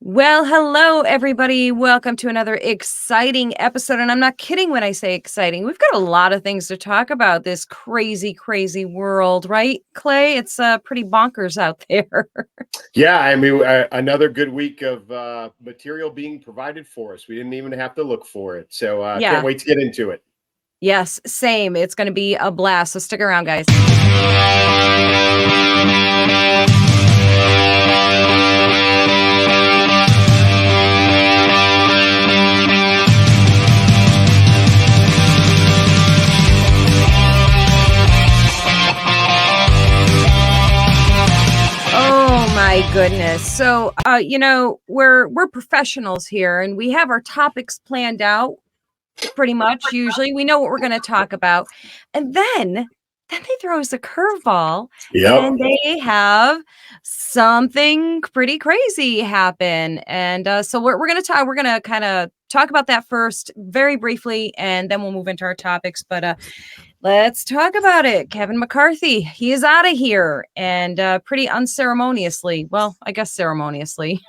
Well, hello, everybody. Welcome to another exciting episode. And I'm not kidding when I say exciting. We've got a lot of things to talk about this crazy, crazy world, right, Clay? It's pretty bonkers out there. Yeah, I mean, another good week of material being provided for us. We didn't even have to look for it. So can't Yeah. wait to get into it. Yes, same. It's going to be a blast. So stick around, guys. My goodness. So, we're professionals here and we have our topics planned out pretty much. Usually we know what we're going to talk about. And then they throw us a curveball Yep. and they have something pretty crazy happen. And so we're going to kind of talk about that first very briefly, and then we'll move into our topics. But let's talk about it. Kevin McCarthy, he is out of here, and pretty unceremoniously. Well, I guess ceremoniously.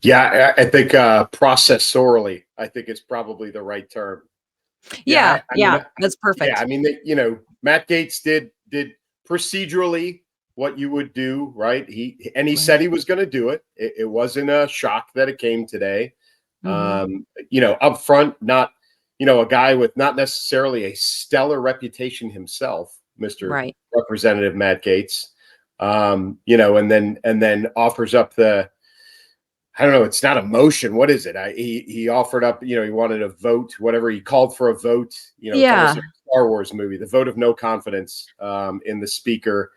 Yeah, I think processorally, I think it's probably the right term. Yeah, I mean, that's perfect. Yeah, I mean, Matt Gaetz did procedurally what you would do, right? He said he was going to do it. It wasn't a shock that it came today. Up front, not a guy with not necessarily a stellar reputation himself, Mr. Representative Matt Gaetz. And then offers up I don't know. It's not a motion. What is it? He offered up, he wanted a vote, whatever. He called for a vote. It's almost like a Star Wars movie, the vote of no confidence in the speaker.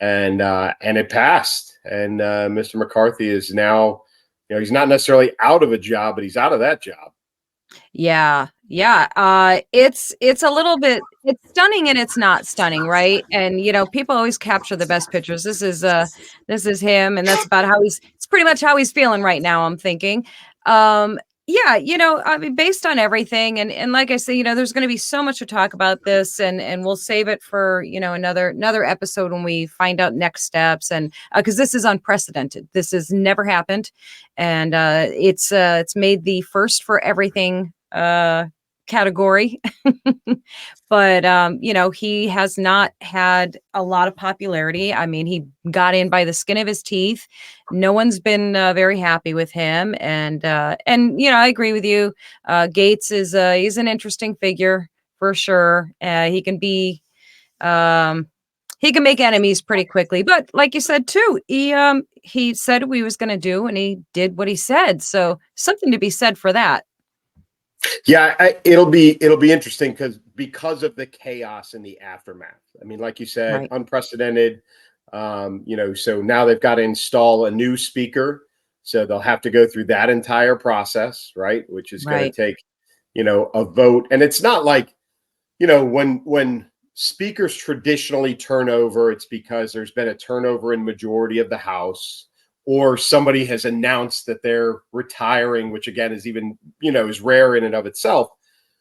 And it passed. And Mr. McCarthy is now, he's not necessarily out of a job, but he's out of that job. Yeah. It's a little bit, it's stunning and it's not stunning, right? And people always capture the best pictures. This is him, and that's about how it's pretty much how he's feeling right now, I'm thinking. I mean, based on everything, and like I say, there's going to be so much to talk about this, and we'll save it for another episode when we find out next steps, and because this is unprecedented. This has never happened, and it's made the first for everything category. But he has not had a lot of popularity. I mean, he got in by the skin of his teeth. No one's been very happy with him, and I agree with you. Gaetz is he's an interesting figure for sure. He can make enemies pretty quickly, but like you said too, he said what he was going to do, and he did what he said. So something to be said for that. Yeah, it'll be interesting because of the chaos in the aftermath. I mean, like you said, unprecedented. So now they've got to install a new speaker, so they'll have to go through that entire process, right? Which is going to take, a vote. And it's not like, when speakers traditionally turn over, it's because there's been a turnover in majority of the House, or somebody has announced that they're retiring, which again is even, is rare in and of itself.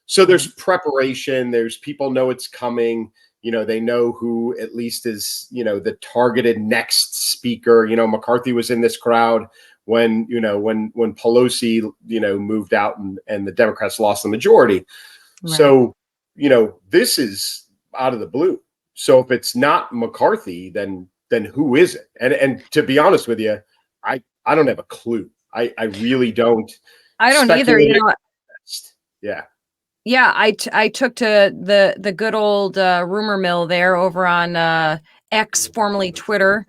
So there's preparation. There's people know it's coming. They know who at least is, the targeted next speaker. McCarthy was in this crowd when Pelosi, moved out and the Democrats lost the majority. Right. So, this is out of the blue. So if it's not McCarthy, then who is it? And to be honest with you, I don't have a clue. I really don't. I don't either. Yeah. Yeah, I took to the good old rumor mill there over on X, formerly Twitter,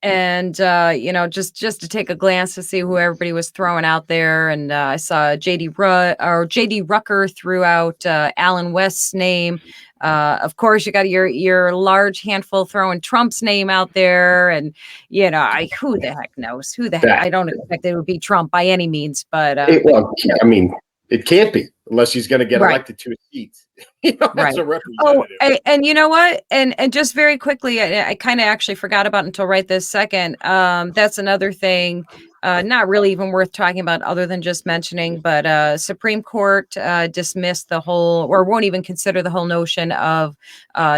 and just to take a glance to see who everybody was throwing out there, and I saw J.D. Rucker threw out Alan West's name. Of course, you got your large handful throwing Trump's name out there, and who the heck knows? Who the heck? I don't expect it would be Trump by any means, but it can't be unless he's going to get elected to a seat. As a representative. And you know what? And just very quickly, I kind of actually forgot about until right this second. That's another thing. not really even worth talking about other than just mentioning, but Supreme Court dismissed the whole, or won't even consider the whole notion of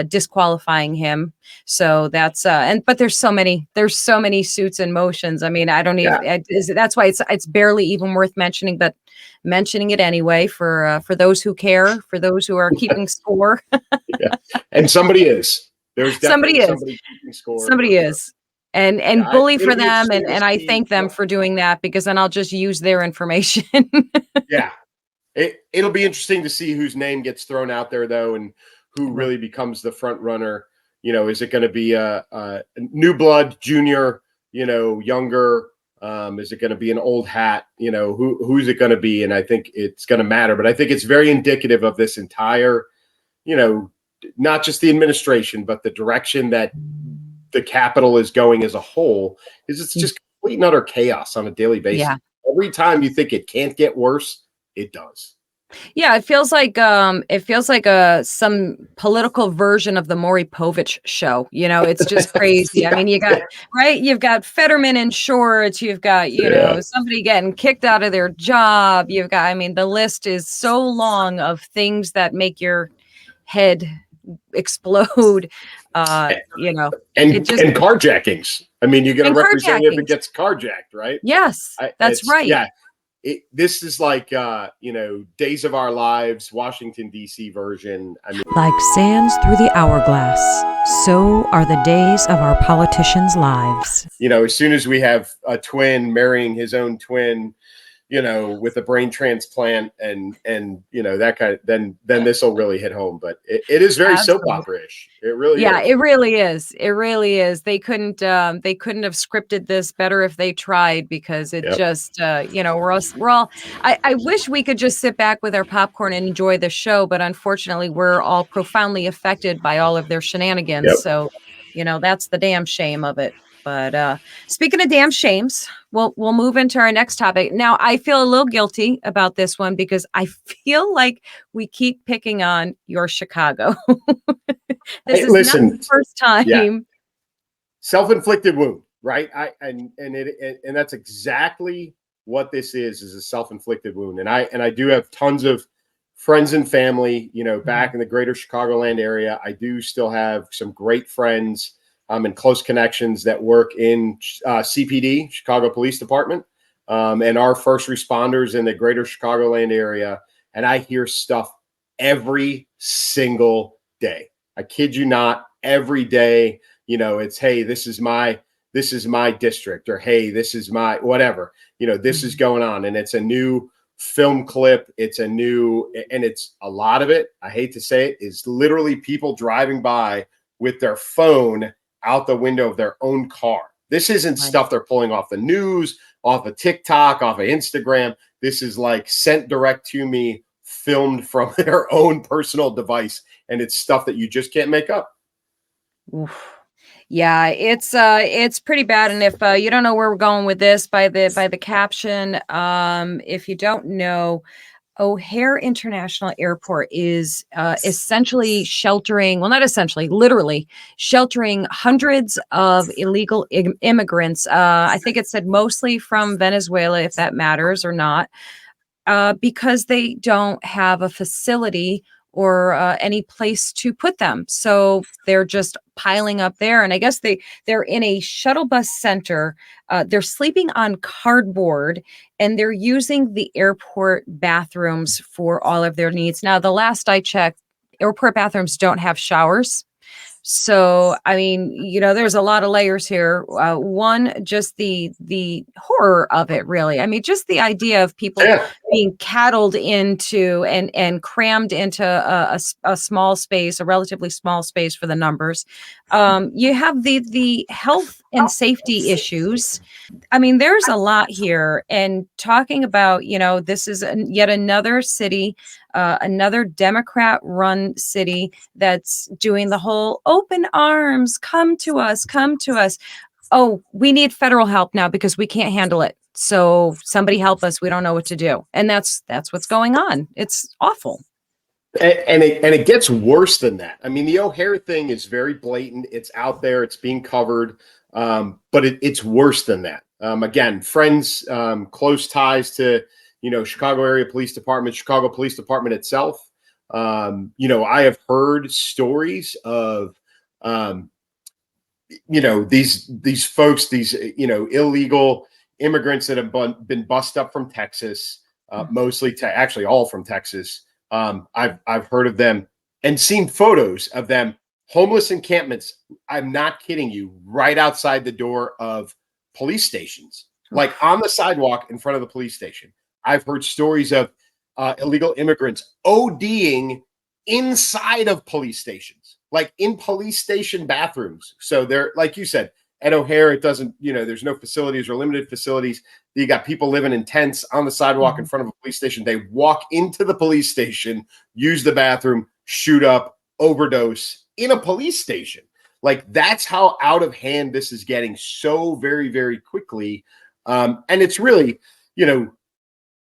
disqualifying him. So that's but there's so many suits and motions. I mean, I don't even that's why it's barely even worth mentioning, but mentioning it anyway for those who care, for those who are keeping score. Yeah. And somebody is. There's definitely somebody keeping score. Somebody is. And bully for them, and I thank them for doing that, because then I'll just use their information. Yeah. It'll be interesting to see whose name gets thrown out there, though, and who really becomes the front runner. You know, is it going to be a new blood, junior, younger? Is it going to be an old hat? Who's it going to be? And I think it's going to matter. But I think it's very indicative of this entire, not just the administration, but the direction that the Capitol is going as a whole. Is it's just complete and utter chaos on a daily basis. Yeah. Every time you think it can't get worse, it does. Yeah, it feels like some political version of the Maury Povich show. It's just crazy. I mean, you've got Fetterman in shorts, you've got somebody getting kicked out of their job. The list is so long of things that make your head explode. And carjackings. I mean, you get a representative that gets carjacked, right? Yes, that's right. Yeah. This is like, Days of Our Lives, Washington, D.C. version. I mean, like sands through the hourglass, so are the days of our politicians' lives. As soon as we have a twin marrying his own twin, with a brain transplant and that kind of, then this will really hit home. But it is very soap opera-ish. It really is. It really is. It really is. They couldn't have scripted this better if they tried, because it just we're all I wish we could just sit back with our popcorn and enjoy the show, but unfortunately we're all profoundly affected by all of their shenanigans. So that's the damn shame of it. But speaking of damn shames, we'll move into our next topic. Now, I feel a little guilty about this one, because I feel like we keep picking on your Chicago. This is not the first time. Yeah. Self-inflicted wound, right? And that's exactly what this is a self-inflicted wound. And I do have tons of friends and family, back in the greater Chicagoland area. I do still have some great friends and close connections that work in CPD, Chicago Police Department, and our first responders in the greater Chicagoland area. And I hear stuff every single day. I kid you not, every day. It's, hey, this is my district, or hey, this is my whatever. This is going on, and it's a new film clip. And it's a lot of it, I hate to say it, is literally people driving by with their phone out the window of their own car. This isn't stuff they're pulling off the news, off of TikTok, off of Instagram. This is like sent direct to me, filmed from their own personal device, and it's stuff that you just can't make up. Oof. Yeah, it's pretty bad. And if you don't know where we're going with this by the caption, if you don't know, O'Hare International Airport is essentially sheltering, well, not essentially, literally sheltering hundreds of illegal immigrants. I think it said mostly from Venezuela, if that matters or not, because they don't have a facility or any place to put them. So they're just piling up there. And I guess they're in a shuttle bus center. They're sleeping on cardboard, and they're using the airport bathrooms for all of their needs. Now, the last I checked, airport bathrooms don't have showers. So, there's a lot of layers here. One, just the horror of it, really. Just the idea of people being cattled into and crammed into a small space, a relatively small space for the numbers. You have the health and safety issues. There's a lot here. And talking about, this is yet another city, another Democrat-run city that's doing the whole open arms, come to us. Oh, we need federal help now because we can't handle it. So somebody help us. We don't know what to do. And that's what's going on. It's awful. And it gets worse than that. The O'Hare thing is very blatant. It's out there. It's being covered. But it's worse than that. Again, friends, close ties to, Chicago area police department, Chicago police department itself. I have heard stories of, these folks, these, illegal immigrants that have been bussed up from Texas, mostly actually all from Texas. I've heard of them and seen photos of them, homeless encampments. I'm not kidding you, right outside the door of police stations, like on the sidewalk in front of the police station. I've heard stories of illegal immigrants ODing inside of police stations, like in police station bathrooms. So they're, like you said, at O'Hare, it doesn't, there's no facilities or limited facilities. You got people living in tents on the sidewalk in front of a police station. They walk into the police station, use the bathroom, shoot up, overdose in a police station. Like, that's how out of hand this is getting so very, very quickly. And it's really,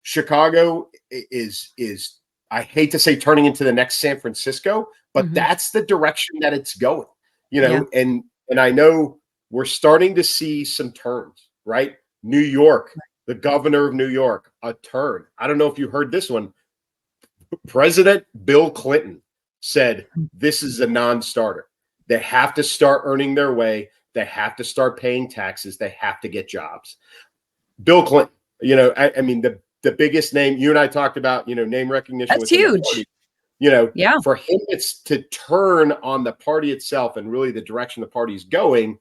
Chicago is I hate to say turning into the next San Francisco, but that's the direction that it's going, and I know we're starting to see some turns, right? New York, the governor of New York, a turn. I don't know if you heard this one. President Bill Clinton said this is a non-starter. They have to start earning their way. They have to start paying taxes. They have to get jobs. Bill Clinton, I mean, the biggest name you and I talked about, name recognition. That's huge. For him, it's to turn on the party itself and really the direction the party is going,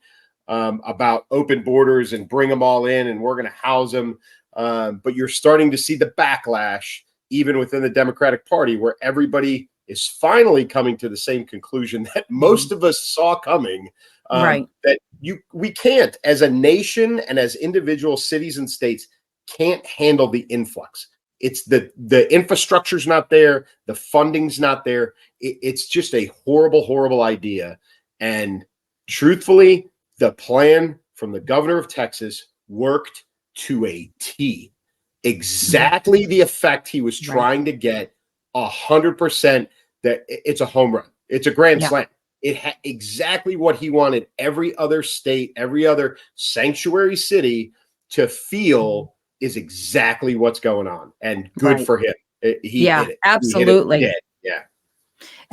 about open borders and bring them all in and we're going to house them. But you're starting to see the backlash even within the Democratic Party, where everybody is finally coming to the same conclusion that most of us saw coming. Right. That we can't, as a nation and as individual cities and states, can't handle the influx. It's the infrastructure's not there. The funding's not there. It's just a horrible, horrible idea. And truthfully, the plan from the governor of Texas worked to a T. Exactly the effect he was trying to get. 100%. That it's a home run. It's a grand slam. It had exactly what he wanted every other state, every other sanctuary city to feel is exactly what's going on. And good for him. He did it. Absolutely. He hit it. Yeah.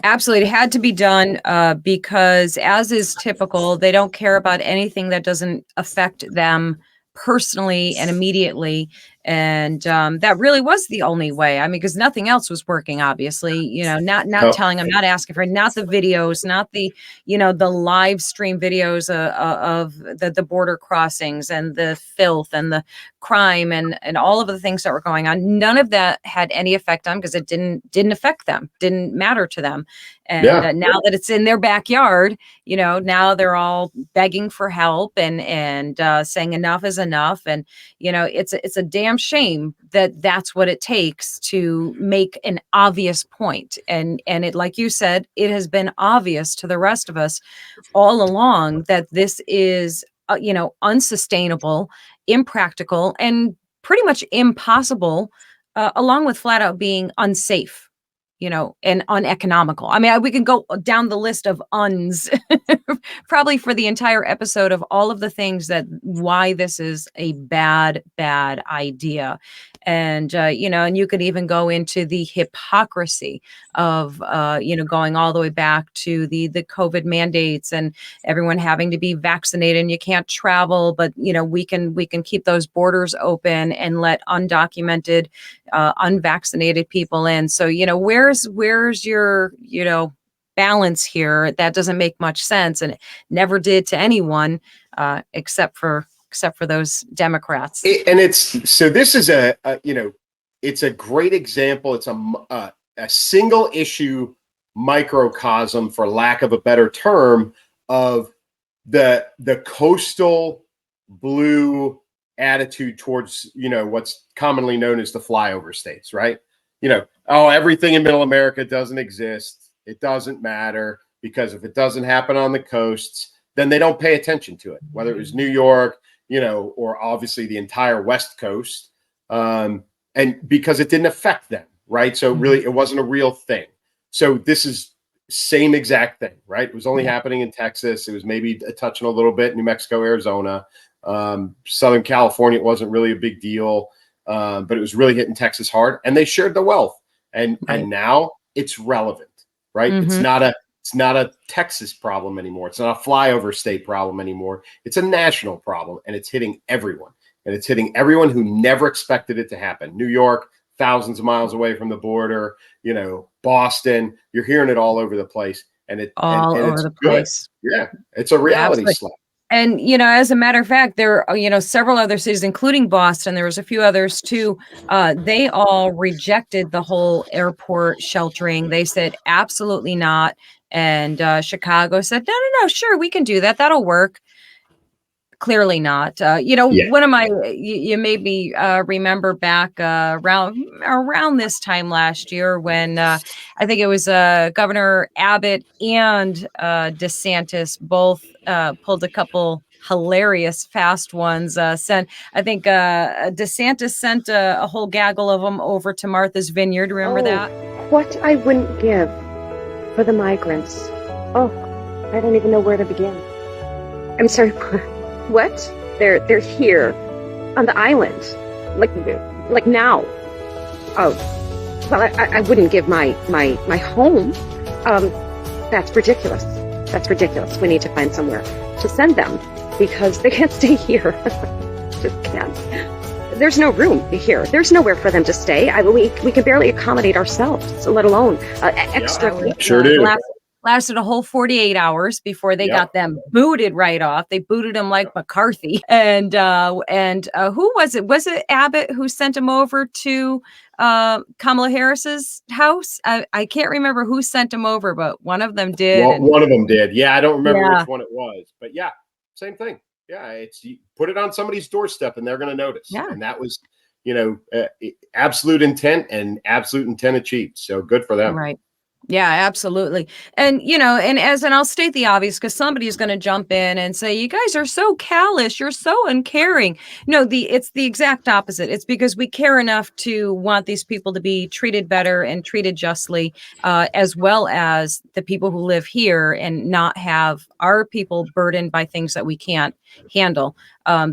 Absolutely. It had to be done because, as is typical, they don't care about anything that doesn't affect them personally and immediately. And that really was the only way. I mean, because nothing else was working, obviously, not telling them, not asking for it, not the videos, not the, the live stream videos of the border crossings and the filth and the crime and all of the things that were going on. None of that had any effect on, because it didn't affect them, didn't matter to them. And now that it's in their backyard, now they're all begging for help and saying enough is enough. And, it's a damn shame that that's what it takes to make an obvious point. And it, like you said, it has been obvious to the rest of us all along that this is, unsustainable, impractical, and pretty much impossible, along with flat out being unsafe. And uneconomical. I mean, we can go down the list of uns probably for the entire episode of all of the things that why this is a bad idea. And, and you could even go into the hypocrisy of, going all the way back to the COVID mandates and everyone having to be vaccinated and you can't travel, but, we can keep those borders open and let undocumented, unvaccinated people in. So, where's your, balance here? That doesn't make much sense. And it never did to anyone, except for those Democrats. This is it's a great example. It's a single issue microcosm, for lack of a better term, of the coastal blue attitude towards, what's commonly known as the flyover states, right? Everything in middle America doesn't exist. It doesn't matter, because if it doesn't happen on the coasts, then they don't pay attention to it, whether it was New York, or obviously the entire West Coast. And because it didn't affect them, right? So really, it wasn't a real thing. So this is same exact thing, right? It was only happening in Texas. It was maybe touching a little bit New Mexico, Arizona. Southern California, it wasn't really a big deal, but it was really hitting Texas hard, and they shared the wealth. And now it's relevant, right? It's not a Texas problem anymore. It's not a flyover state problem anymore. It's a national problem, and it's hitting everyone. And it's hitting everyone who never expected it to happen. New York, thousands of miles away from the border, Boston, you're hearing it all over the place. And it's over the place. Yeah, it's a reality slap. And, as a matter of fact, there are, several other cities, including Boston. There was a few others too. They all rejected the whole airport sheltering. They said, absolutely not. And Chicago said, no, sure, we can do that. That'll work. Clearly not. One of my, you made me remember back around this time last year when I think it was Governor Abbott and DeSantis both pulled a couple hilarious fast ones. I think DeSantis sent a whole gaggle of them over to Martha's Vineyard. Remember that? What I wouldn't give for the migrants. Oh, I don't even know where to begin. I'm sorry. What? They're here on the island, like now. Oh, well, I wouldn't give my home. That's ridiculous. That's ridiculous. We need to find somewhere to send them because they can't stay here. Just can't. There's no room here. There's nowhere for them to stay. We can barely accommodate ourselves, let alone extra. Sure do. Lasted a whole 48 hours before they got them booted right off. They booted them like McCarthy. And who was it? Was it Abbott who sent him over to Kamala Harris's house? I can't remember who sent him over, but one of them did. Well, one of them did. Yeah, I don't remember which one it was. But yeah, same thing. Yeah, you put it on somebody's doorstep and they're going to notice. Yeah. And that was, absolute intent and absolute intent achieved. So good for them. Right. Yeah, absolutely. And, and I'll state the obvious because somebody's going to jump in and say, you guys are so callous. You're so uncaring. No, it's the exact opposite. It's because we care enough to want these people to be treated better and treated justly, as well as the people who live here and not have our people burdened by things that we can't handle.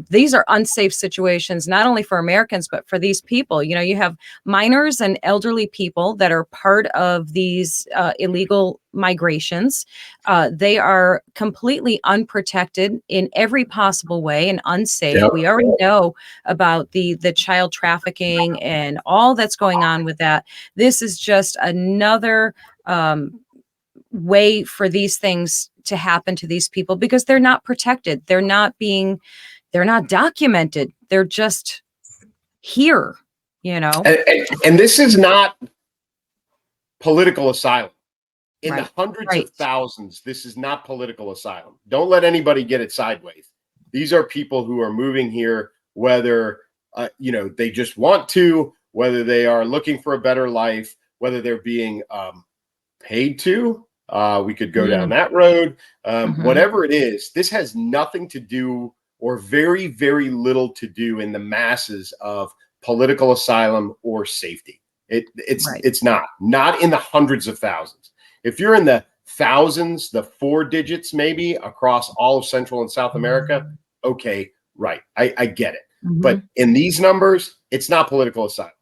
These are unsafe situations, not only for Americans, but for these people. You have minors and elderly people that are part of these illegal migrations. They are completely unprotected in every possible way and unsafe. Yep. We already know about the child trafficking and all that's going on with that. This is just another way for these things to happen to these people because they're not protected. They're not documented. They're just here, And this is not political asylum. In the hundreds of thousands, this is not political asylum. Don't let anybody get it sideways. These are people who are moving here, whether, they just want to, whether they are looking for a better life, whether they're being paid to. We could go down that road. Whatever it is, this has nothing to do or very, very little to do in the masses of political asylum or safety. It's not in the hundreds of thousands. If you're in the thousands, the 4 digits maybe across all of Central and South America, okay, right. I get it. But in these numbers, it's not political asylum.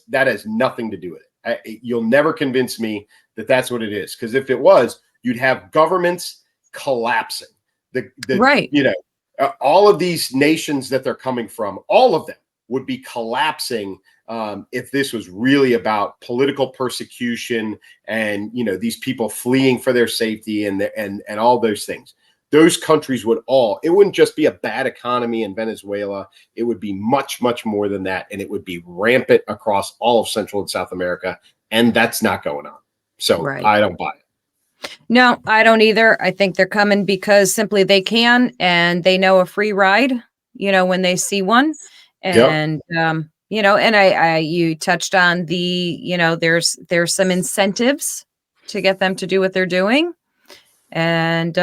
That has nothing to do with it. You'll never convince me that that's what it is. Because if it was, you'd have governments collapsing. All of these nations that they're coming from, all of them would be collapsing if this was really about political persecution and these people fleeing for their safety and all those things. Those countries it wouldn't just be a bad economy in Venezuela. It would be much, much more than that. And it would be rampant across all of Central and South America. And that's not going on. So I don't buy it. No, I don't either. I think they're coming because simply they can, and they know a free ride, when they see one. And, and you touched on there's some incentives to get them to do what they're doing. And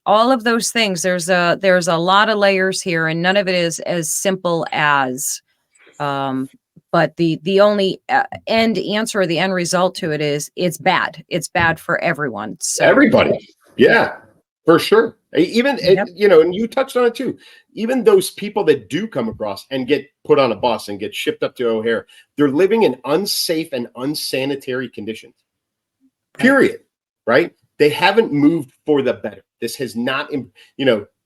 all of those things, there's a lot of layers here, and none of it is as simple as, but the only end answer or the end result to it is it's bad. It's bad for everyone. So everybody. Yeah, for sure. Even, Yep. and you touched on it too. Even those people that do come across and get put on a bus and get shipped up to O'Hare, they're living in unsafe and unsanitary conditions. Period. Right? They haven't moved for the better. This has not,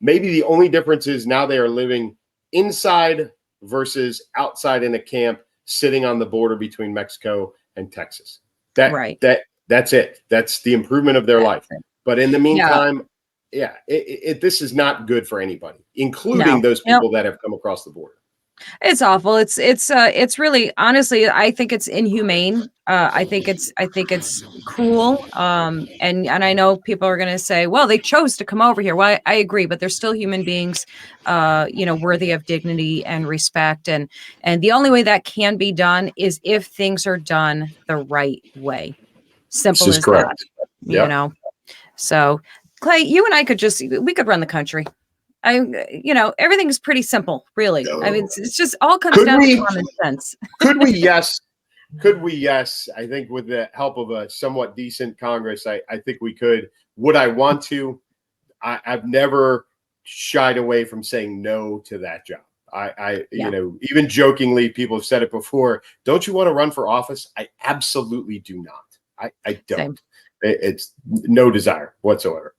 maybe the only difference is now they are living inside versus outside in a camp, sitting on the border between Mexico and Texas. That's it. That's the improvement of their life. But in the meantime, this is not good for anybody, including those people that have come across the border. It's awful. It's really, honestly, I think it's inhumane. I think it's cruel. And I know people are going to say, well, they chose to come over here. Well, I agree, but they're still human beings, worthy of dignity and respect. And the only way that can be done is if things are done the right way. Simple as correct. that. So Clay, you and I we could run the country. Everything is pretty simple, really. No. I mean, it's just all comes down to common sense. Could we? Yes. Could we? Yes. I think with the help of a somewhat decent Congress, I think we could. Would I want to? I've never shied away from saying no to that job. Even jokingly, people have said it before. Don't you want to run for office? I absolutely do not. I don't. Same. It's no desire whatsoever.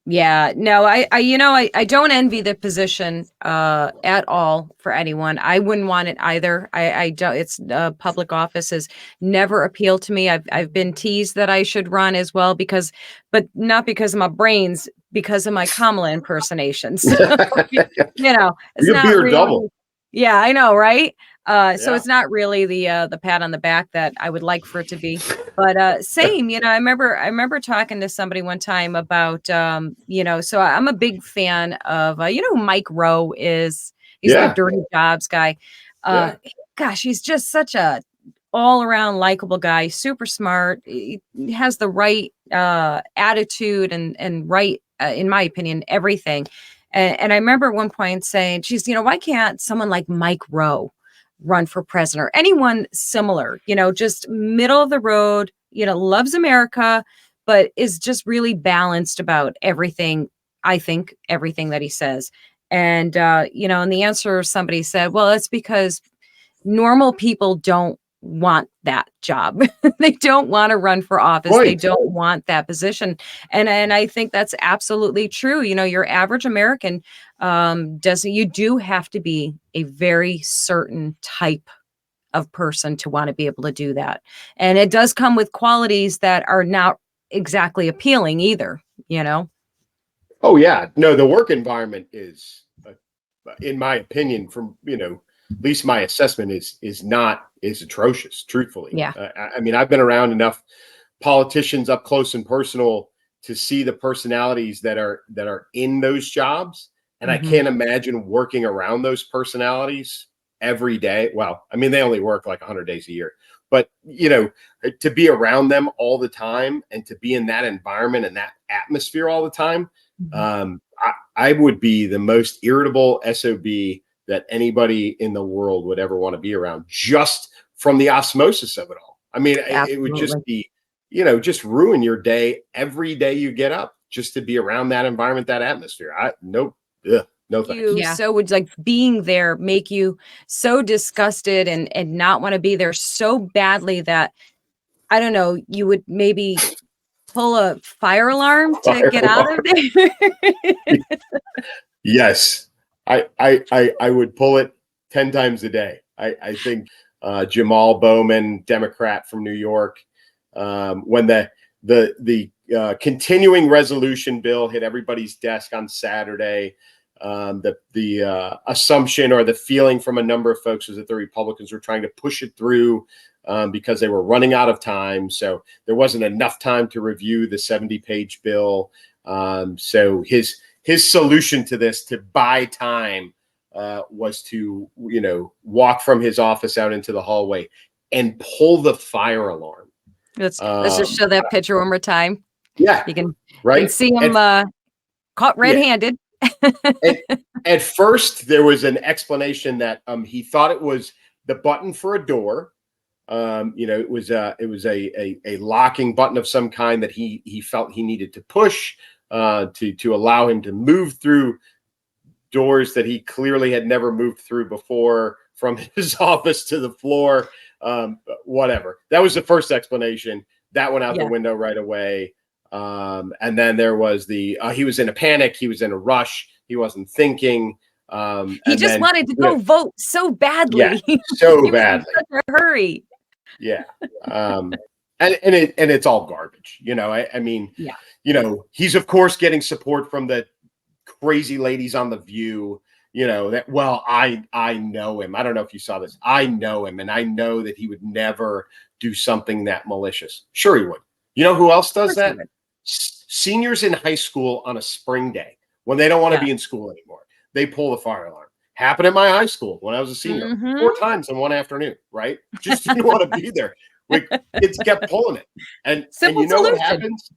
Yeah, no, I don't envy the position at all for anyone. I wouldn't want it either. I don't. It's public office has never appealed to me. I've been teased that I should run as well but not because of my brains, because of my Kamala impersonations. So, it's not really double. Yeah, I know, right? So it's not really the pat on the back that I would like for it to be, but same. I remember talking to somebody one time about So I'm a big fan of who Mike Rowe is. He's the Dirty Jobs guy. Gosh, he's just such a all around likable guy. Super smart. He has the right attitude and right, in my opinion, everything. And I remember at one point saying, geez, why can't someone like Mike Rowe run for president or anyone similar, just middle of the road, loves America, but is just really balanced about everything. I think everything that he says. And, and the answer somebody said, well, it's because normal people don't want that job. They don't want to run for office. Right. They don't want that position. And I think that's absolutely true. Your average American you do have to be a very certain type of person to want to be able to do that. And it does come with qualities that are not exactly appealing either, Oh yeah. No, the work environment is, in my opinion, from, at least my assessment is atrocious, truthfully. Yeah. I mean, I've been around enough politicians up close and personal to see the personalities that are in those jobs. And I can't imagine working around those personalities every day. Well, I mean, they only work like 100 days a year, but to be around them all the time and to be in that environment and that atmosphere all the time, I would be the most irritable SOB that anybody in the world would ever want to be around, just from the osmosis of it all. I mean, it would just be, just ruin your day every day you get up just to be around that environment, that atmosphere. No thanks. So would being there make you so disgusted and not want to be there so badly that, I don't know, you would maybe pull a fire alarm to get out of there? Yes. I would pull it 10 times a day. I think Jamal Bowman, Democrat from New York, when the continuing resolution bill hit everybody's desk on Saturday, the assumption or the feeling from a number of folks was that the Republicans were trying to push it through because they were running out of time. So there wasn't enough time to review the 70-page bill. So his solution to this, to buy time, was to, walk from his office out into the hallway and pull the fire alarm. Let's just show that picture one more time. Yeah. You can see him caught red-handed. At first, there was an explanation that he thought it was the button for a door. It was a locking button of some kind that he felt he needed to push. to allow him to move through doors that he clearly had never moved through before, from his office to the floor, whatever. That was the first explanation. That went out the window right away. And then there was he was in a panic. He was in a rush. He wasn't thinking. He just wanted to go vote so badly. Yeah, so he badly. Was in such a hurry. Yeah. And it's all garbage. I mean, he's of course getting support from the crazy ladies on The View, I know him. I don't know if you saw this. I know him, and I know that he would never do something that malicious. Sure he would. You know who else does that? Seniors in high school on a spring day when they don't want to be in school anymore. They pull the fire alarm. Happened at my high school when I was a senior 4 times in one afternoon, right? Just didn't want to be there. Kids kept pulling it. And you know what happens?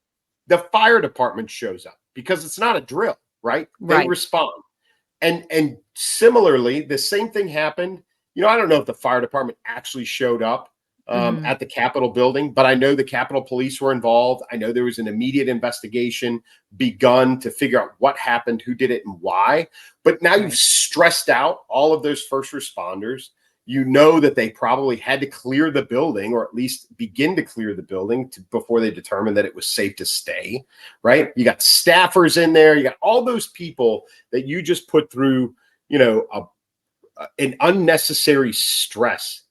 The fire department shows up because it's not a drill, right? They respond. And similarly, the same thing happened. I don't know if the fire department actually showed up at the Capitol building, but I know the Capitol Police were involved. I know there was an immediate investigation begun to figure out what happened, who did it, and why. But now you've stressed out all of those first responders. You know that they probably had to clear the building, or at least begin to clear the building before they determined that it was safe to stay, right? You got staffers in there. You got all those people that you just put through, an unnecessary stress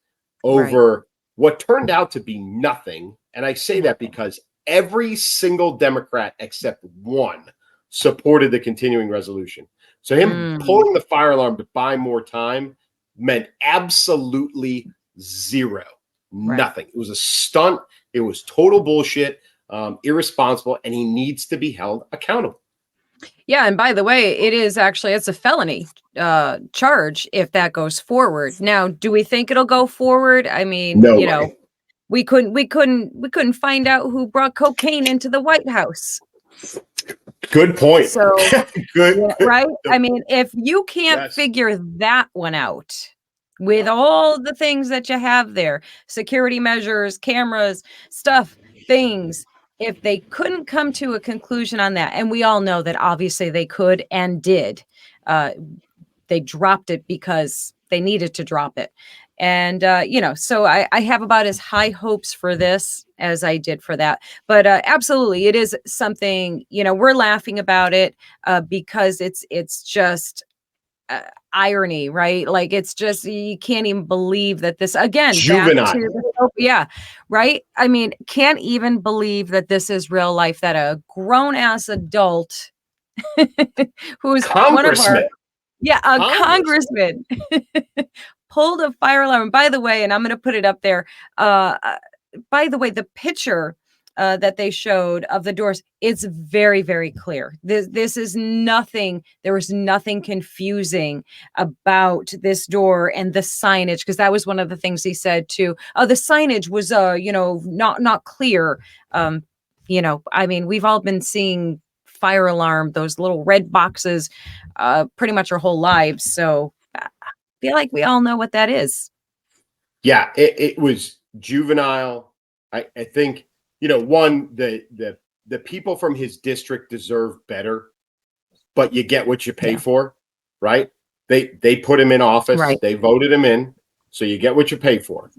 over what turned out to be nothing. And I say that because every single Democrat except one supported the continuing resolution. So him pulling the fire alarm to buy more time meant absolutely zero, nothing. It was a stunt. It was total bullshit, irresponsible, and he needs to be held accountable. Yeah, and by the way, it's a felony charge if that goes forward. Now, do we think it'll go forward? I mean, we couldn't find out who brought cocaine into the White House. Good point. So, good, right? I mean, if you can't figure that one out with all the things that you have there, security measures, cameras, stuff, things, if they couldn't come to a conclusion on that, and we all know that obviously they could and did, they dropped it because they needed to drop it. And, so I have about as high hopes for this as I did for that. But absolutely, it is something, we're laughing about it because it's just irony, right? Like, it's just, you can't even believe that this, again, juvenile. Right? I mean, can't even believe that this is real life, that a grown-ass adult who's one of our... Yeah, a congressman pulled a fire alarm. By the way, and I'm going to put it up there. By the way, the picture that they showed of the doors, it's very, very clear. This is nothing. There was nothing confusing about this door and the signage, because that was one of the things he said too. The signage was, not clear. I mean, we've all been seeing fire alarm, those little red boxes, pretty much our whole lives. So I feel like we all know what that is. Yeah, it was juvenile. I think, the people from his district deserve better, but you get what you pay for, right? They put him in office, they voted him in, so you get what you pay for.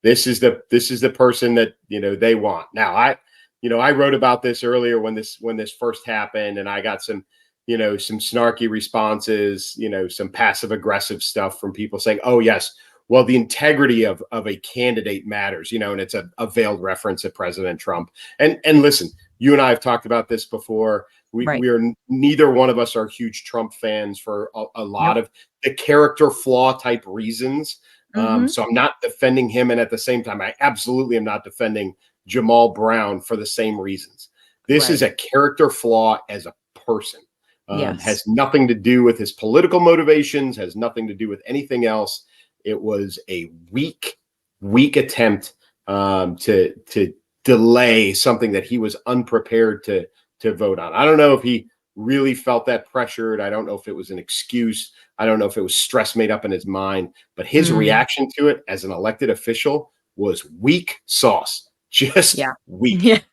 This is the person that they want. Now I wrote about this earlier when this first happened, and I got some snarky responses, some passive aggressive stuff from people saying, "Oh yes, well, the integrity of a candidate matters," and it's a veiled reference at President Trump. And listen, you and I have talked about this before. We are, neither one of us are huge Trump fans for a lot of the character flaw type reasons. So I'm not defending him, and at the same time, I absolutely am not defending Jamal Brown for the same reasons. This is a character flaw as a person. Has nothing to do with his political motivations, has nothing to do with anything else. It was a weak attempt to delay something that he was unprepared to vote on. I don't know if he really felt that pressured. I don't know if it was an excuse. I don't know if it was stress made up in his mind, but his reaction to it as an elected official was weak sauce. Just weak.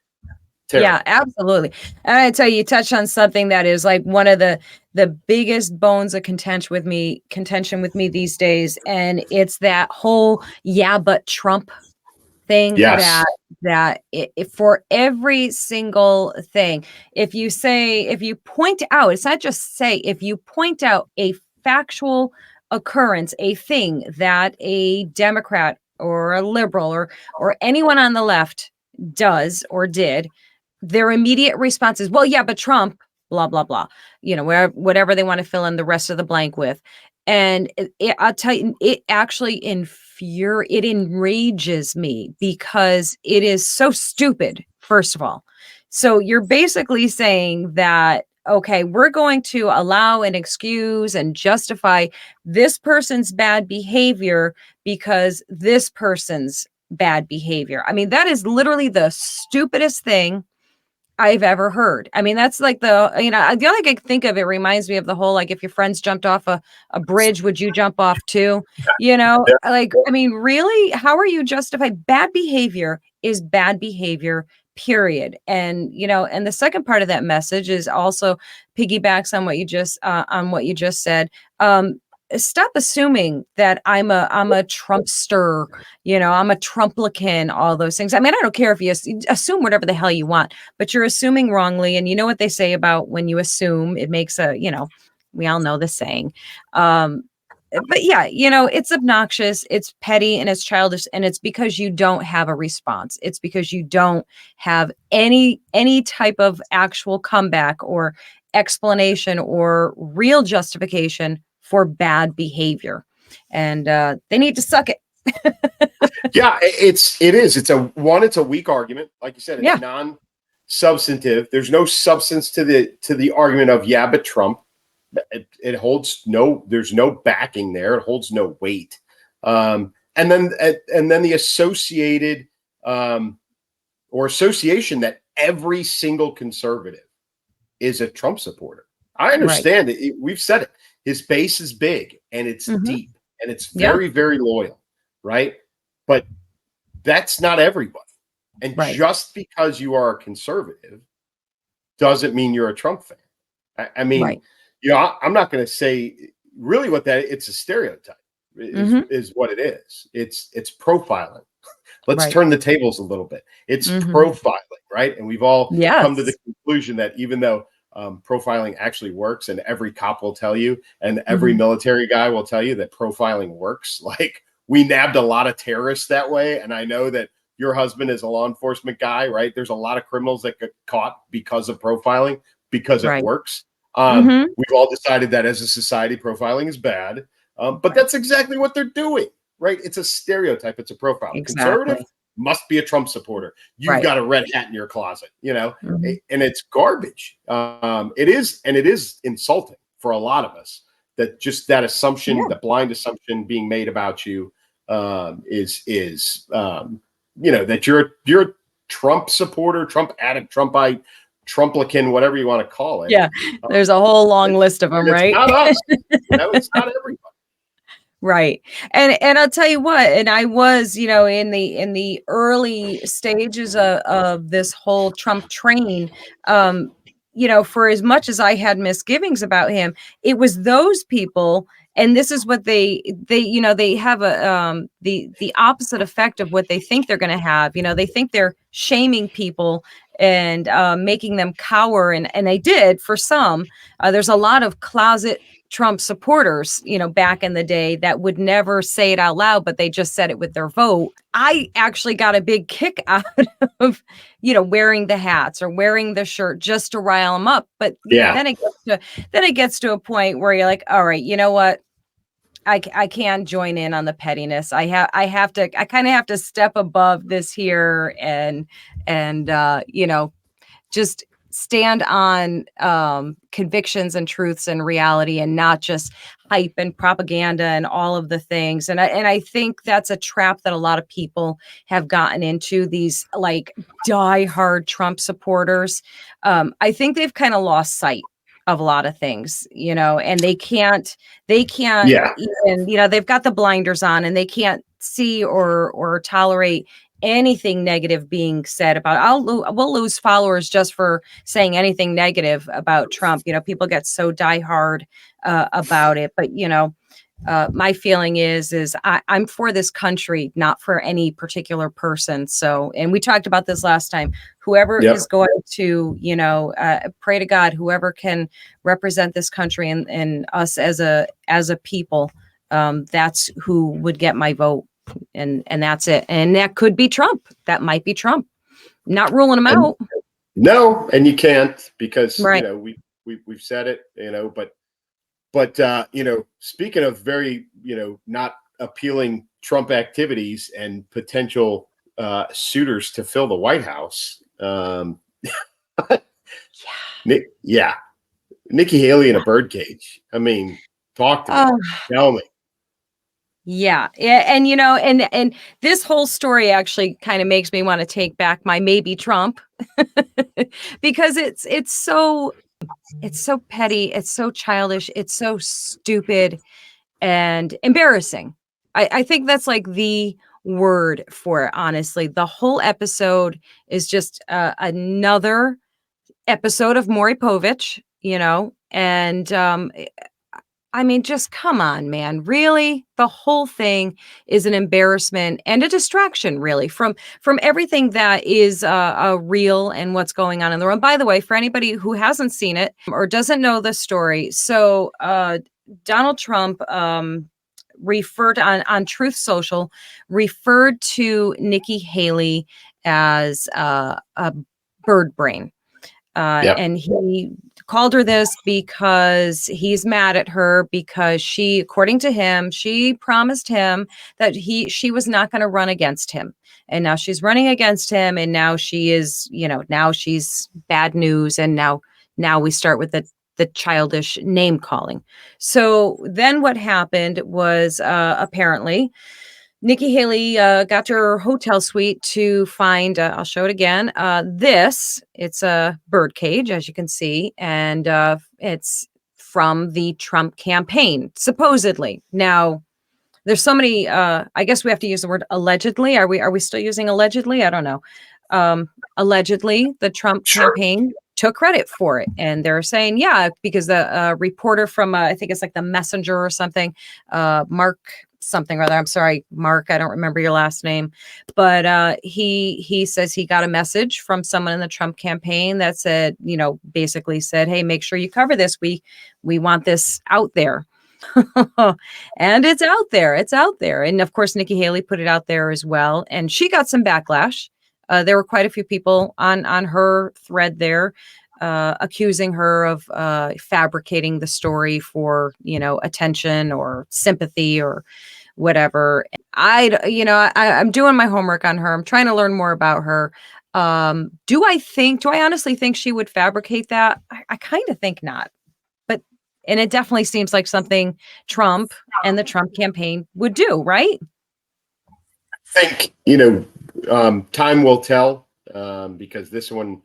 Terrible. Yeah, absolutely. And I tell you, you touched on something that is like one of the biggest bones of contention with me these days, and it's that whole "yeah, but Trump" thing Yes. for every single thing, if you point out, it's not just say, if you point out a factual occurrence, a thing that a Democrat or a liberal or anyone on the left does or did, their immediate response is, well, yeah, but Trump, blah, blah, blah, whatever they want to fill in the rest of the blank with. And I'll tell you, it actually it enrages me because it is so stupid, first of all. So you're basically saying that, okay, we're going to allow and excuse and justify this person's bad behavior because this person's bad behavior. I mean, that is literally the stupidest thing I've ever heard. I mean, that's like the only I can think of, it reminds me of the whole, like, if your friends jumped off a bridge, would you jump off too? Like, I mean, really, how are you justified? Bad behavior is bad behavior, period. And, and the second part of that message is also piggybacks on what you just said. Stop assuming that I'm a Trumpster, I'm a Trumplican, all those things. I mean, I don't care if you assume whatever the hell you want, but you're assuming wrongly. And you know what they say about when you assume, it makes we all know the saying. But yeah, it's obnoxious, it's petty, and it's childish, and it's because you don't have a response. It's because you don't have any type of actual comeback or explanation or real justification for bad behavior, and they need to suck it. Yeah, it's a weak argument, like you said. It's non-substantive. There's no substance to the argument of yeah, but Trump. It holds there's no backing there. It holds no weight. And then the associated or association that every single conservative is a Trump supporter. I understand it. We've said it. His base is big and it's deep and it's very, very loyal, right? But that's not everybody. And just because you are a conservative doesn't mean you're a Trump fan. I mean, I'm not going to say really what it's a stereotype is what it is. It's profiling. Let's turn the tables a little bit. It's profiling, right? And we've all come to the conclusion that even though profiling actually works, and every cop will tell you, and every military guy will tell you that profiling works. Like, we nabbed a lot of terrorists that way. And I know that your husband is a law enforcement guy, right? There's a lot of criminals that get caught because of profiling, because it works. We've all decided that as a society, profiling is bad. But that's exactly what they're doing, right? It's a stereotype. It's a profile. Conservative must be a Trump supporter. You've got a red hat in your closet, and it's garbage. It is insulting for a lot of us that just that assumption, the blind assumption being made about you is that you're a Trump supporter, Trump addict, Trumpite, Trumplican, whatever you want to call it. Yeah, there's a whole long list of them, right? It's not us. It's not everybody. Right. And I'll tell you what, and I was, in the early stages of this whole Trump train, for as much as I had misgivings about him, it was those people, and this is what they have the opposite effect of what they think they're going to have. They think they're shaming people and making them cower, and they did for some. There's a lot of closet Trump supporters, back in the day that would never say it out loud, but they just said it with their vote. I actually got a big kick out of, wearing the hats or wearing the shirt just to rile them up. But then it gets to a point where you're like, all right, you know what? I can't join in on the pettiness. I kind of have to step above this here and just stand on convictions and truths and reality, and not just hype and propaganda and all of the things. And I think that's a trap that a lot of people have gotten into, these like diehard Trump supporters. I think they've kind of lost sight of a lot of things, and they can't even, they've got the blinders on and they can't see or tolerate anything negative being said about, we'll lose followers just for saying anything negative about Trump. People get so diehard about it, but my feeling is I'm for this country, not for any particular person. So, and we talked about this last time, whoever is going to, pray to God, whoever can represent this country and us as a people, that's who would get my vote. And that's it. And that could be Trump. That might be Trump. Not ruling him out. No, and you can't, because, right. We've said it, but speaking of very, not appealing Trump activities and potential suitors to fill the White House. Nikki Haley in a birdcage. I mean, talk to me. Tell me. Yeah. And, and this whole story actually kind of makes me want to take back my maybe Trump because it's so petty. It's so childish. It's so stupid and embarrassing. I think that's like the word for it. Honestly, the whole episode is just another episode of Maury Povich, and I mean, just come on, man. Really? The whole thing is an embarrassment and a distraction, really, from everything that is real and what's going on in the world. By the way, for anybody who hasn't seen it or doesn't know the story, so Donald Trump referred on Truth Social, referred to Nikki Haley as a bird brain. And he called her this because he's mad at her because she, according to him, she promised him that she was not going to run against him. And now she's running against him. And now she is, now she's bad news. And now we start with the childish name calling. So then what happened was apparently Nikki Haley got to her hotel suite to find, I'll show it again, it's a bird cage, as you can see, and it's from the Trump campaign, supposedly. Now, there's so many, I guess we have to use the word allegedly. Are we still using allegedly? I don't know. Allegedly, the Trump campaign took credit for it. And they're saying, because the reporter from, I think it's like the Messenger or something, Mark something or other. I'm sorry, Mark, I don't remember your last name, but he says he got a message from someone in the Trump campaign that said, basically said, hey, make sure you cover this. We want this out there. And it's out there. And of course, Nikki Haley put it out there as well. And she got some backlash. There were quite a few people on her thread there accusing her of fabricating the story for, attention or sympathy or whatever. I'm doing my homework on her. I'm trying to learn more about her. Do I honestly think she would fabricate that? I kind of think not. And it definitely seems like something Trump and the Trump campaign would do, right? I think, time will tell, because this one,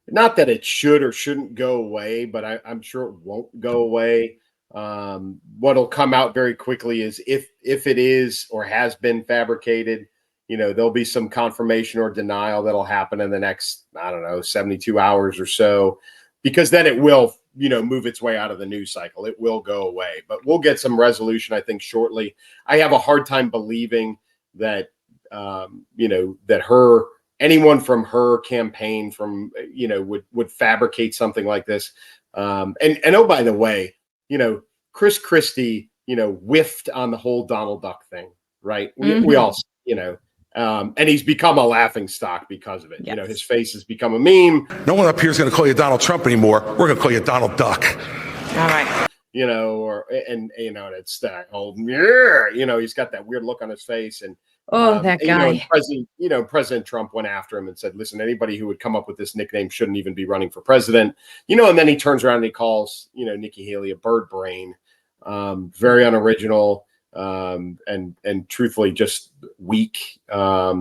not that it should or shouldn't go away, but I'm sure it won't go away. What'll come out very quickly is if it is or has been fabricated, there'll be some confirmation or denial that'll happen in the next, 72 hours or so, because then it will, move its way out of the news cycle. It will go away, but we'll get some resolution, I think, shortly. I have a hard time believing that, that anyone from her campaign would fabricate something like this. And oh, by the way, Chris Christie, whiffed on the whole Donald Duck thing, right? We all, and he's become a laughing stock because of it. Yes. His face has become a meme. No one up here is going to call you Donald Trump anymore. We're going to call you Donald Duck. All right. And it's that old, he's got that weird look on his face. And that guy. President Trump went after him and said, listen, anybody who would come up with this nickname shouldn't even be running for president. And then he turns around and he calls, Nikki Haley a bird brain. Very unoriginal. And truthfully, just weak. I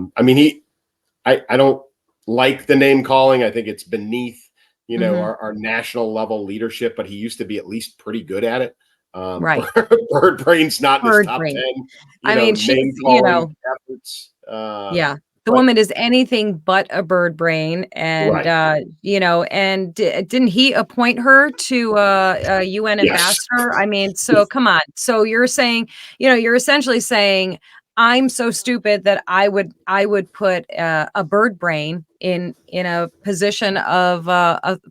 don't like the name calling. I think it's beneath, our national level leadership, but he used to be at least pretty good at it. Right. Bird brain's not in his top 10. She's, name calling efforts. Yeah. The woman is anything but a bird brain. And, and didn't he appoint her to a UN ambassador? I mean, so come on. So you're saying, you're essentially saying, I'm so stupid that I would put a bird brain in a position of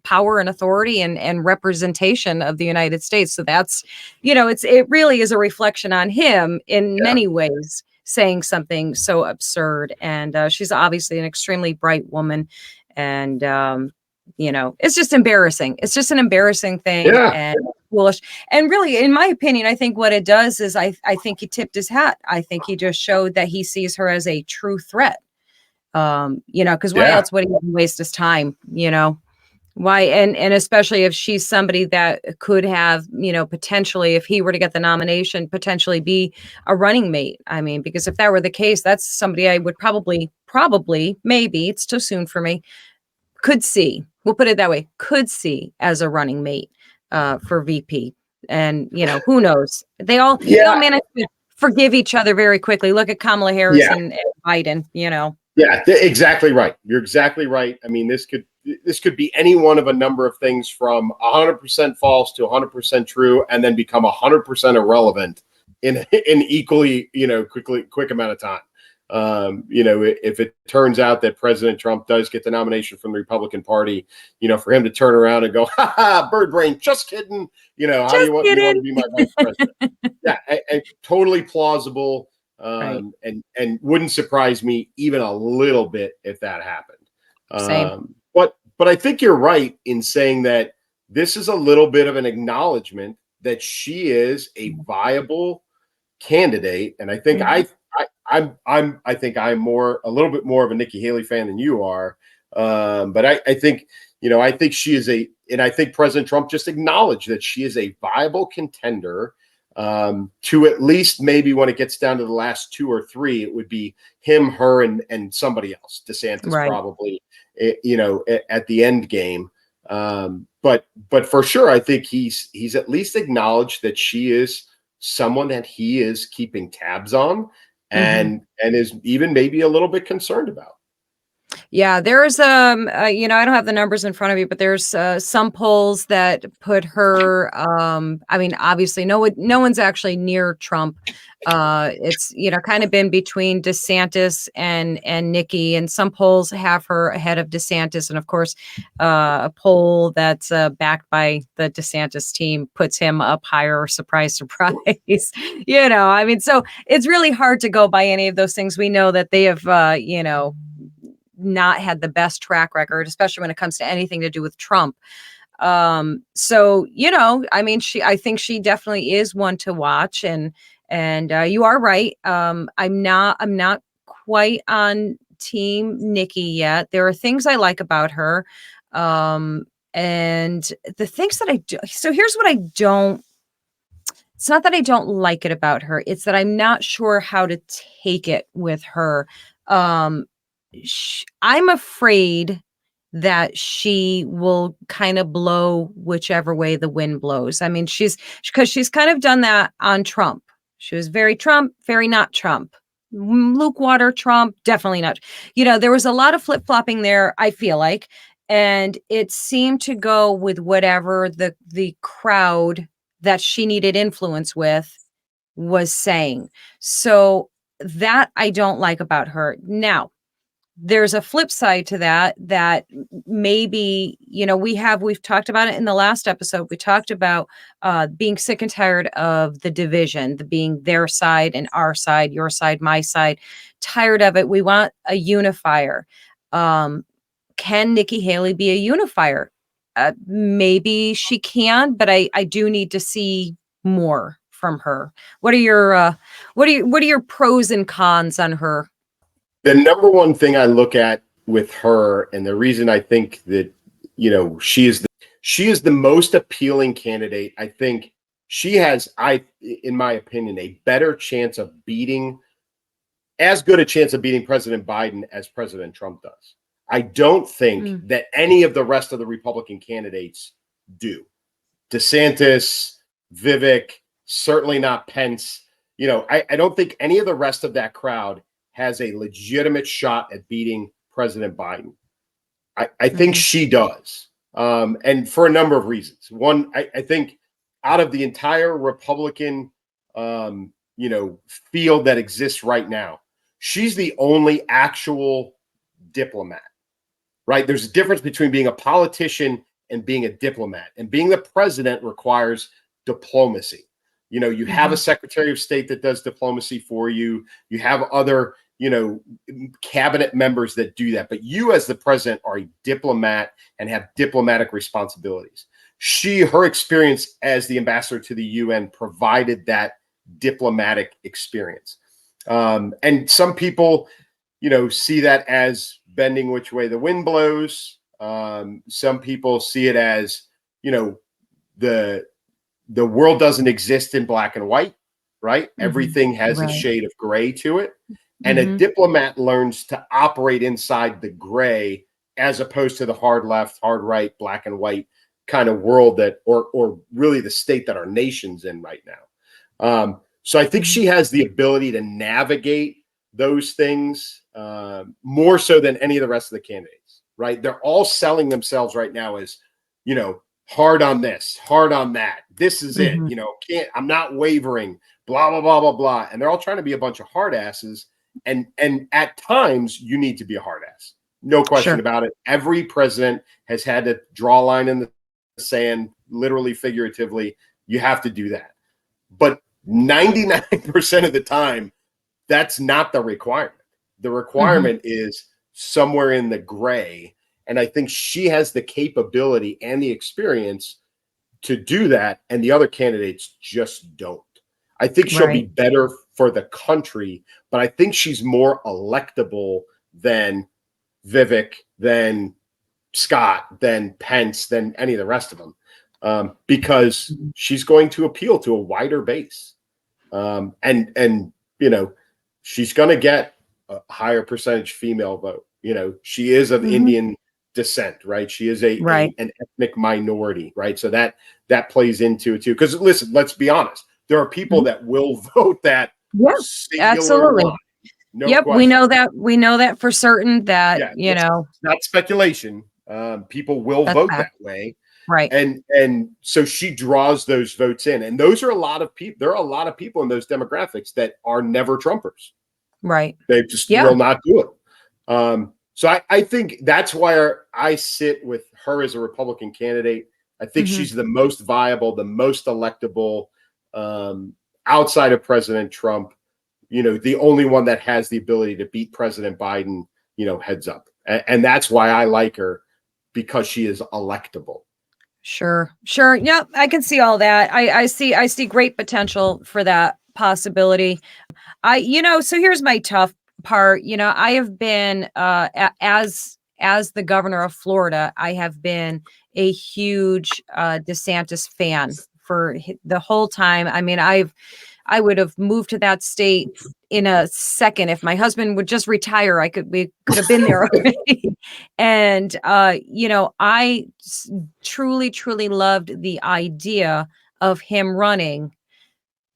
power and authority and representation of the United States. So that's, it really is a reflection on him in many ways, saying something so absurd. And she's obviously an extremely bright woman, and it's just embarrassing. It's just an embarrassing thing. And foolish. And really, in my opinion, I think what it does is I think he tipped his hat. I think he just showed that he sees her as a true threat. Because why else would he even waste his time? Why? And especially if she's somebody that could have, potentially, if he were to get the nomination, potentially be a running mate. I mean, because if that were the case, that's somebody I would probably, maybe, it's too soon for me, could see. We'll put it that way. Could see as a running mate for VP. And, who knows? They all manage to forgive each other very quickly. Look at Kamala Harris and Biden, Yeah, exactly right. You're exactly right. I mean, this could be any one of a number of things, from 100% false to 100% true, and then become 100% irrelevant in equally, quick amount of time. If it turns out that President Trump does get the nomination from the Republican Party, for him to turn around and go, "Ha ha, bird brain, just kidding." How do you want to be my vice president? Yeah, totally plausible. And wouldn't surprise me even a little bit if that happened. Same. But I think you're right in saying that this is a little bit of an acknowledgement that she is a viable candidate. And I think I think I'm a little bit more of a Nikki Haley fan than you are. But I think, I think she is and I think President Trump just acknowledged that she is a viable contender. To at least, maybe when it gets down to the last 2 or 3, it would be him, her, and somebody else. DeSantis probably, at the end game. But for sure, I think he's at least acknowledged that she is someone that he is keeping tabs on, and is even maybe a little bit concerned about. Yeah, there's I don't have the numbers in front of you, but there's some polls that put her I mean, obviously no one's actually near Trump. It's kind of been between DeSantis and Nikki, and some polls have her ahead of DeSantis, and of course a poll that's backed by the DeSantis team puts him up higher. Surprise. I mean, so it's really hard to go by any of those things. We know that they have not had the best track record, especially when it comes to anything to do with Trump. So, I mean, I think she definitely is one to watch, and you are right. I'm not quite on team Nikki yet. There are things I like about her. And the things that I do, so here's what I don't, it's not that I don't like it about her. It's that I'm not sure how to take it with her. I'm afraid that she will kind of blow whichever way the wind blows. I mean, because she's kind of done that on Trump. She was very Trump, very not Trump. Lukewater Trump, definitely not. There was a lot of flip-flopping there, I feel like, and it seemed to go with whatever the crowd that she needed influence with was saying. So that I don't like about her. Now, there's a flip side to that maybe, we've talked about it in the last episode. We talked about being sick and tired of the division, the being their side and our side, your side, my side, tired of it. We want a unifier. Can Nikki Haley be a unifier? Maybe she can, but I do need to see more from her. What are your pros and cons on her? The number one thing I look at with her, and the reason I think that she is the most appealing candidate. I think she has, in my opinion, a better chance of beating, as good a chance of beating President Biden as President Trump does. I don't think that any of the rest of the Republican candidates do. DeSantis, Vivek, certainly not Pence. I don't think any of the rest of that crowd has a legitimate shot at beating President Biden. I think she does. And for a number of reasons. One, I think out of the entire Republican, field that exists right now, she's the only actual diplomat, right? There's a difference between being a politician and being a diplomat. And being the president requires diplomacy. You have a Secretary of State that does diplomacy for you. You have other, cabinet members that do that. But you as the president are a diplomat and have diplomatic responsibilities. Her experience as the ambassador to the UN provided that diplomatic experience. And some people, see that as bending which way the wind blows. Some people see it as, the world doesn't exist in black and white, right? Everything has a shade of gray to it. And a diplomat learns to operate inside the gray as opposed to the hard left, hard right, black and white kind of world that, or really the state that our nation's in right now. So I think she has the ability to navigate those things more so than any of the rest of the candidates, right? They're all selling themselves right now as, hard on this, hard on that. This is it. I'm not wavering, blah, blah, blah, blah, blah. And they're all trying to be a bunch of hard asses. And at times you need to be a hard ass. No question about it. Every president has had to draw a line in the sand, literally, figuratively. You have to do that. But 99% of the time, that's not the requirement. The requirement is somewhere in the gray. And I think she has the capability and the experience to do that. And the other candidates just don't. I think she'll be better for the country, but I think she's more electable than Vivek, than Scott, than Pence, than any of the rest of them, because she's going to appeal to a wider base. And she's going to get a higher percentage female vote. She is of Indian descent, right? She is an ethnic minority, right? So that plays into it too. Because listen, let's be honest, there are people that will vote that. Yes, absolutely. Line. No question. We know that for certain. That it's not speculation. People will vote that way, right? And so she draws those votes in, and those are a lot of people. There are a lot of people in those demographics that are never Trumpers, right? They just will not do it. So I think that's why I sit with her as a Republican candidate. I think she's the most viable, the most electable, outside of President Trump, the only one that has the ability to beat President Biden, heads up. And that's why I like her, because she is electable. Sure. Yeah, I can see all that. I see great potential for that possibility. So here's my tough part. I have been, as the governor of Florida, I have been a huge DeSantis fan for the whole time. I mean, I would have moved to that state in a second if my husband would just retire. We could have been there already. And I truly, truly loved the idea of him running,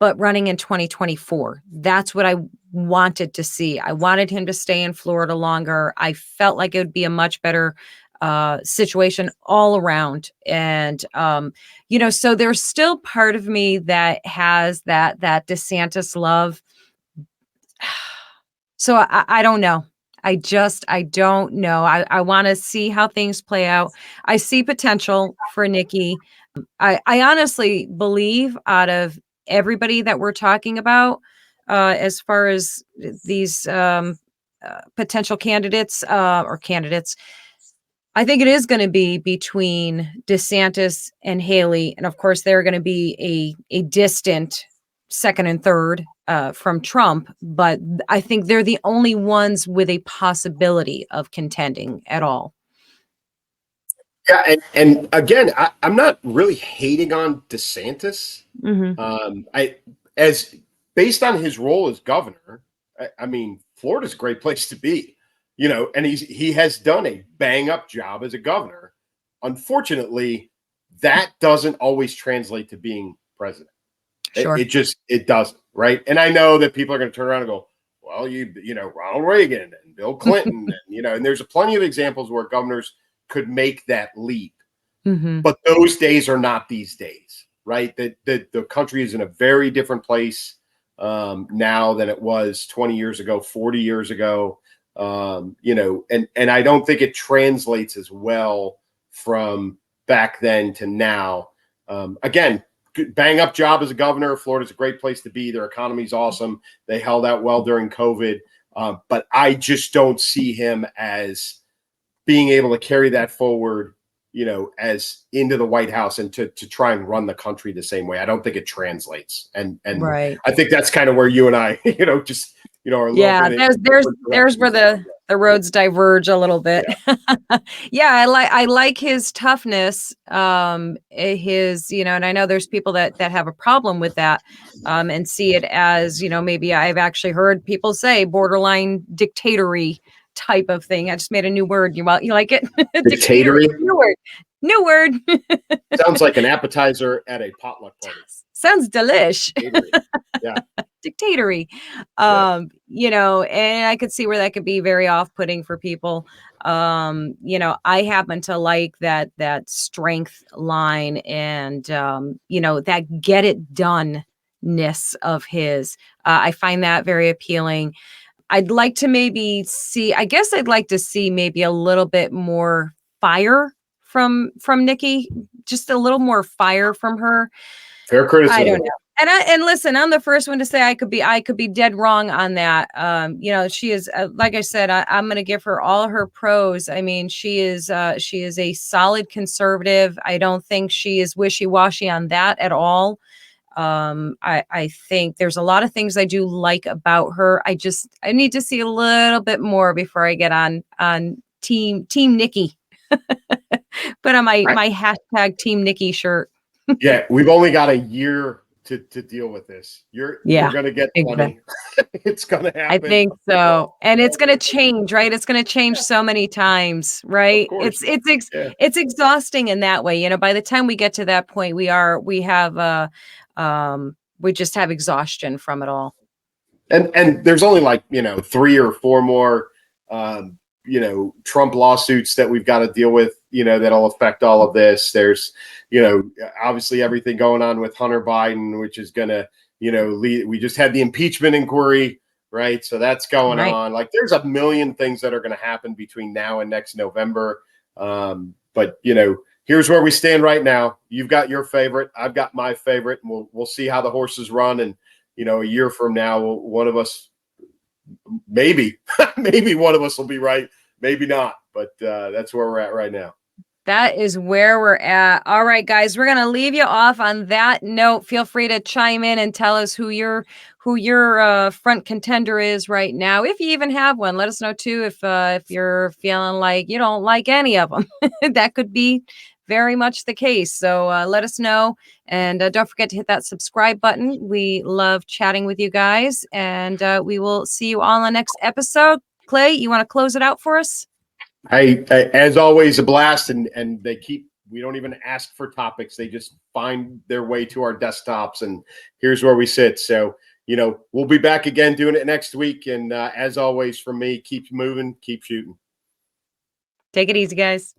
but running in 2024. That's what I wanted to see. I wanted him to stay in Florida longer. I felt like it would be a much better situation all around. And, so there's still part of me that has that DeSantis love. So I don't know. I don't know. I want to see how things play out. I see potential for Nikki. I honestly believe, out of everybody that we're talking about, as far as these potential candidates, I think it is going to be between DeSantis and Haley. And of course, they're going to be a distant second and third from Trump. But I think they're the only ones with a possibility of contending at all. Yeah. And again, I'm not really hating on DeSantis. As based on his role as governor, I mean, Florida's a great place to be. And he has done a bang up job as a governor. Unfortunately, that doesn't always translate to being president. Sure. It doesn't, right? And I know that people are going to turn around and go, well, Ronald Reagan and Bill Clinton, and there's plenty of examples where governors could make that leap. Mm-hmm. But those days are not these days, right? The country is in a very different place now than it was 20 years ago, 40 years ago. And I don't think it translates as well from back then to now. Again, bang up job as a governor. Florida's a great place to be. Their economy's awesome. They held out well during COVID. But I just don't see him as being able to carry that forward, as into the White House and to try and run the country the same way. I don't think it translates. And right. I think that's kind of where you and I, are a little there's where the roads diverge a little bit. Yeah. I like his toughness, his, and I know there's people that have a problem with that, and see it as, maybe I've actually heard people say borderline dictatory type of thing. I just made a new word. You like it? Dictatory. New word. Sounds like an appetizer at a potluck party. Sounds delish. Yeah. Dictatory. And I could see where that could be very off-putting for people. I happen to like that strength line and that get it done-ness of his. I find that very appealing. I'd like to I'd like to see maybe a little bit more fire from Nikki, just a little more fire from her. Fair criticism. I don't know. And listen, I'm the first one to say I could be dead wrong on that. She is, like I said, I'm going to give her all her pros. I mean, she is a solid conservative. I don't think she is wishy-washy on that at all. I think there's a lot of things I do like about her. I need to see a little bit more before I get on team Nikki. Put on my hashtag Team Nikki shirt. Yeah, we've only got a year to deal with this. You're going to get money. It's going to happen. I think so. And it's going to change, right? It's going to change so many times, right? It's exhausting in that way. By the time we get to that point, we just have exhaustion from it all. And there's only 3 or 4 more, Trump lawsuits that we've got to deal with, that'll affect all of this. There's, obviously everything going on with Hunter Biden, which is going to, lead. We just had the impeachment inquiry, right? So that's going on. There's a million things that are going to happen between now and next November. But, here's where we stand right now. You've got your favorite. I've got my favorite. And we'll see how the horses run. And, a year from now, one of us, maybe one of us will be right. Maybe not. But that's where we're at right now. That is where we're at. All right, guys, we're going to leave you off on that note. Feel free to chime in and tell us who your front contender is right now. If you even have one, let us know too. If you're feeling like you don't like any of them, that could be very much the case. So let us know. And don't forget to hit that subscribe button. We love chatting with you guys. And we will see you all on the next episode. Clay, you want to close it out for us? I as always, a blast. And we don't even ask for topics. They just find their way to our desktops. And here's where we sit. So, we'll be back again doing it next week. And as always, from me, keep moving, keep shooting. Take it easy, guys.